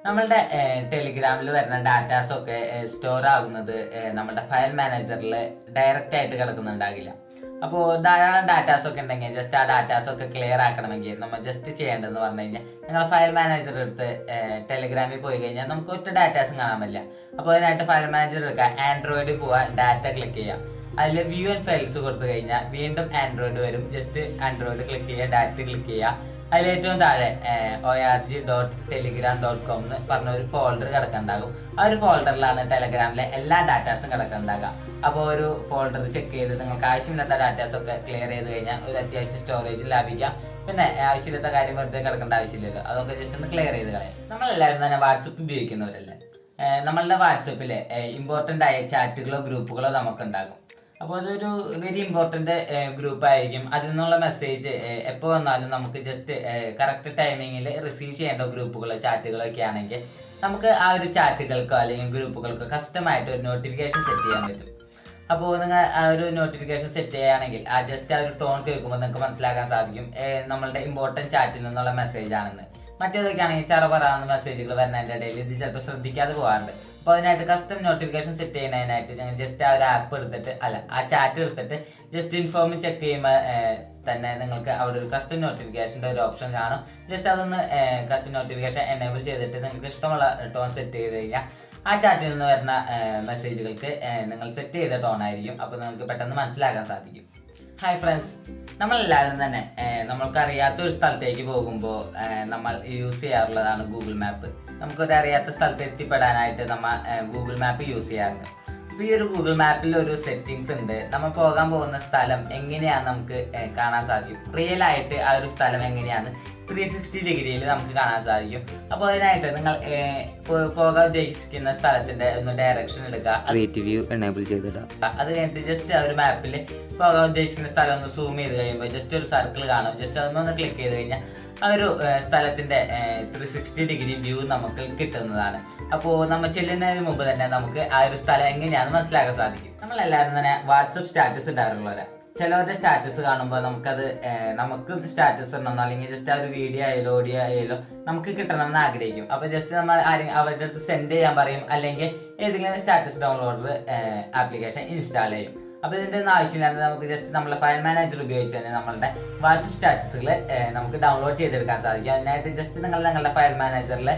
നമ്മളുടെ ടെലിഗ്രാമിൽ വരുന്ന ഡാറ്റാസൊക്കെ സ്റ്റോർ ആകുന്നത് നമ്മുടെ ഫയൽ മാനേജറിൽ ഡയറക്റ്റ് ആയിട്ട് കിടക്കുന്നുണ്ടാകില്ല. അപ്പോൾ ധാരാളം ഡാറ്റാസൊക്കെ ഉണ്ടെങ്കിൽ ജസ്റ്റ് ആ ഡാറ്റാസൊക്കെ ക്ലിയർ ആക്കണമെങ്കിൽ നമ്മൾ ജസ്റ്റ് ചെയ്യേണ്ടതെന്ന് പറഞ്ഞു കഴിഞ്ഞാൽ നിങ്ങൾ ഫയൽ മാനേജർ എടുത്ത് ടെലിഗ്രാമിൽ പോയി കഴിഞ്ഞാൽ നമുക്ക് ഒറ്റ ഡാറ്റാസും കാണാൻ പറ്റില്ല. അപ്പോൾ അതിനായിട്ട് ഫയൽ മാനേജർ എടുക്കുക, ആൻഡ്രോയിഡിൽ പോവുക, ഡാറ്റ ക്ലിക്ക് ചെയ്യുക, അതിൽ വ്യൂ ആൻഡ് ഫയൽസ് കൊടുത്തു കഴിഞ്ഞാൽ വീണ്ടും ആൻഡ്രോയിഡ് വരും. ജസ്റ്റ് ആൻഡ്രോയിഡ് ക്ലിക്ക് ചെയ്യുക, ഡാറ്റ ക്ലിക്ക് ചെയ്യുക, അതിലേറ്റവും താഴെ org.telegram.com എന്ന് പറഞ്ഞ ഒരു ഫോൾഡർ കിടക്കുന്നുണ്ടാകും. ആ ഒരു ഫോൾഡറിലാണ് ടെലഗ്രാമിലെ എല്ലാ ഡാറ്റാസും കിടക്കുന്നുണ്ടാകുക. അപ്പോൾ ഒരു ഫോൾഡർ ചെക്ക് ചെയ്ത് നിങ്ങൾക്ക് ആവശ്യമില്ലാത്ത ഡാറ്റാസൊക്കെ ക്ലിയർ ചെയ്ത് കഴിഞ്ഞാൽ ഒരു അത്യാവശ്യം സ്റ്റോറേജ് ലാഭിക്കാം. പിന്നെ ആവശ്യമില്ലാത്ത കാര്യം വെറുതെ കിടക്കേണ്ട ആവശ്യമില്ലല്ലോ, അതൊക്കെ ജസ്റ്റ് ഒന്ന് ക്ലിയർ ചെയ്ത് കളയാം. നമ്മളെല്ലാവരും തന്നെ വാട്സപ്പ് ഉപയോഗിക്കുന്നവരല്ലേ. നമ്മളുടെ വാട്സപ്പിൽ ഇമ്പോർട്ടൻ്റ് ആയ ചാറ്റുകളോ ഗ്രൂപ്പുകളോ നമുക്കുണ്ടാകും. അപ്പോൾ അതൊരു വെരി ഇമ്പോർട്ടൻ്റ് ഗ്രൂപ്പ് ആയിരിക്കും. അതിൽ നിന്നുള്ള മെസ്സേജ് എപ്പോൾ വന്നാലും നമുക്ക് ജസ്റ്റ് കറക്റ്റ് ടൈമിങ്ങിൽ റിസീവ് ചെയ്യേണ്ട ഗ്രൂപ്പുകളോ ചാറ്റുകളോ ഒക്കെ ആണെങ്കിൽ നമുക്ക് ആ ഒരു ചാറ്റുകൾക്കോ അല്ലെങ്കിൽ ഗ്രൂപ്പുകൾക്കോ കസ്റ്റമായിട്ട് ഒരു നോട്ടിഫിക്കേഷൻ സെറ്റ് ചെയ്യാൻ പറ്റും. അപ്പോൾ നിങ്ങൾ ആ ഒരു നോട്ടിഫിക്കേഷൻ സെറ്റ് ചെയ്യുകയാണെങ്കിൽ ആ ജസ്റ്റ് ആ ഒരു ടോൺ കേൾക്കുമ്പോൾ നിങ്ങൾക്ക് മനസ്സിലാക്കാൻ സാധിക്കും നമ്മളുടെ ഇമ്പോർട്ടൻറ്റ് ചാറ്റിൽ നിന്നുള്ള മെസ്സേജ് ആണെന്ന്. മറ്റേതൊക്കെ ആണെങ്കിൽ ചറപറാന്ന് മെസ്സേജുകൾ വരുന്നതിൻ്റെ ഇടയിൽ ഇത് ചിലപ്പോൾ ശ്രദ്ധിക്കാതെ പോകാറുണ്ട്. അപ്പോൾ അതിനായിട്ട് കസ്റ്റം നോട്ടിഫിക്കേഷൻ സെറ്റ് ചെയ്യുന്നതിനായിട്ട് ഞങ്ങൾ ജസ്റ്റ് ആ ഒരു ആപ്പ് എടുത്തിട്ട് ആ ചാറ്റ് എടുത്തിട്ട് ജസ്റ്റ് ഇൻഫോം ചെക്ക് ചെയ്യുമ്പോൾ തന്നെ നിങ്ങൾക്ക് അവിടെ ഒരു കസ്റ്റം നോട്ടിഫിക്കേഷൻ്റെ ഒരു ഓപ്ഷൻ കാണും. ജസ്റ്റ് അതൊന്ന് കസ്റ്റം നോട്ടിഫിക്കേഷൻ എനേബിൾ ചെയ്തിട്ട് നിങ്ങൾക്ക് ഇഷ്ടമുള്ള ടോൺ സെറ്റ് ചെയ്ത് കഴിഞ്ഞാൽ ആ ചാറ്റിൽ നിന്ന് വരുന്ന മെസ്സേജുകൾക്ക് നിങ്ങൾ സെറ്റ് ചെയ്ത ടോൺ ആയിരിക്കും. അപ്പോൾ നിങ്ങൾക്ക് പെട്ടെന്ന് മനസ്സിലാക്കാൻ സാധിക്കും. ഹായ് ഫ്രണ്ട്സ്, നമ്മളെല്ലാവരും തന്നെ നമ്മൾക്കറിയാത്ത ഒരു സ്ഥലത്തേക്ക് പോകുമ്പോൾ നമ്മൾ യൂസ് ചെയ്യാറുള്ളതാണ് ഗൂഗിൾ മാപ്പ്. നമുക്കൊരു അറിയാത്ത സ്ഥലത്ത് എത്തിപ്പെടാനായിട്ട് നമ്മൾ ഗൂഗിൾ മാപ്പ് യൂസ് ചെയ്യാറുണ്ട്. അപ്പോൾ ഈ ഒരു ഗൂഗിൾ മാപ്പിൽ ഒരു സെറ്റിങ്സ് ഉണ്ട്. നമ്മൾ പോകാൻ പോകുന്ന സ്ഥലം എങ്ങനെയാണ് നമുക്ക് കാണാൻ സാധിക്കും. റിയൽ ആയിട്ട് ആ ഒരു സ്ഥലം എങ്ങനെയാണ് 360 ഡിഗ്രിയിൽ നമുക്ക് കാണാൻ സാധിക്കും. അപ്പോൾ അതിനായിട്ട് നിങ്ങൾ പോകാൻ ഉദ്ദേശിക്കുന്ന സ്ഥലത്തിന്റെ ഒന്ന് ഡയറക്ഷൻ എടുക്കുക, സ്ട്രീറ്റ് വ്യൂ എനേബിൾ ചെയ്തിടുക. അത് കഴിഞ്ഞിട്ട് ജസ്റ്റ് ആ ഒരു മാപ്പിൽ പോകാൻ ഉദ്ദേശിക്കുന്ന സ്ഥലം ഒന്ന് സൂം ചെയ്ത് കഴിയുമ്പോൾ ജസ്റ്റ് ഒരു സർക്കിൾ കാണും. ജസ്റ്റ് അതൊന്ന് ക്ലിക്ക് ചെയ്ത് കഴിഞ്ഞാൽ ആ ഒരു സ്ഥലത്തിന്റെ 360 ഡിഗ്രി വ്യൂ നമുക്ക് കിട്ടുന്നതാണ്. അപ്പോൾ നമ്മൾ ചെല്ലുന്നതിന് മുമ്പ് തന്നെ നമുക്ക് ആ ഒരു സ്ഥലം എങ്ങനെയാണെന്ന് മനസ്സിലാക്കാൻ സാധിക്കും. നമ്മളെല്ലാവരും തന്നെ വാട്സപ്പ് സ്റ്റാറ്റസ് ഇടാറുള്ളവരാ. ചിലവരുടെ സ്റ്റാറ്റസ് കാണുമ്പോൾ നമുക്കത് നമുക്കും സ്റ്റാറ്റസ് ഇടണമെന്നോ അല്ലെങ്കിൽ ജസ്റ്റ് ആ ഒരു വീഡിയോ ആയാലോ ഓഡിയോ ആയാലോ നമുക്ക് കിട്ടണമെന്ന് ആഗ്രഹിക്കും. അപ്പോൾ ജസ്റ്റ് നമ്മൾ അവരുടെ അടുത്ത് സെൻഡ് ചെയ്യാൻ പറയും, അല്ലെങ്കിൽ ഏതെങ്കിലും സ്റ്റാറ്റസ് ഡൗൺലോഡർ ആപ്ലിക്കേഷൻ ഇൻസ്റ്റാൾ ചെയ്യും. അപ്പോൾ ഇതിൻ്റെ ഒന്നും ആവശ്യമില്ലാതെ നമുക്ക് ജസ്റ്റ് നമ്മളെ ഫയൽ മാനേജർ ഉപയോഗിച്ച് തന്നെ നമ്മളുടെ വാട്സപ്പ് സ്റ്റാറ്റസുകൾ നമുക്ക് ഡൗൺലോഡ് ചെയ്തെടുക്കാൻ സാധിക്കും. അതിനായിട്ട് ജസ്റ്റ് നിങ്ങളുടെ ഫയൽ മാനേജറിൽ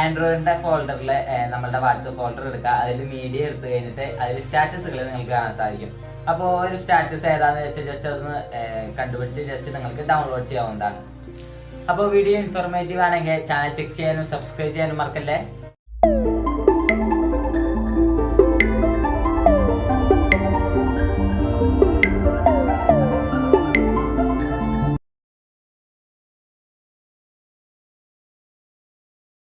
ആൻഡ്രോയിഡിൻ്റെ ഫോൾഡറിൽ നമ്മളുടെ വാട്സപ്പ് ഫോൾഡർ എടുക്കുക, അതിൽ മീഡിയ എടുത്ത് കഴിഞ്ഞിട്ട് അതിൽ സ്റ്റാറ്റസുകൾ നിങ്ങൾക്ക് കാണാൻ സാധിക്കും. അപ്പോൾ ഒരു സ്റ്റാറ്റസ് ഏതാണെന്ന് വെച്ചാൽ ജസ്റ്റ് അതൊന്ന് കണ്ടുപിടിച്ച് ജസ്റ്റ് നിങ്ങൾക്ക് ഡൗൺലോഡ് ചെയ്യാവുന്നതാണ്. അപ്പോൾ വീഡിയോ ഇൻഫോർമേറ്റീവ് ആണെങ്കിൽ ചാനൽ ചെക്ക് ചെയ്യാനും സബ്സ്ക്രൈബ് ചെയ്യാനും മറക്കല്ലേ.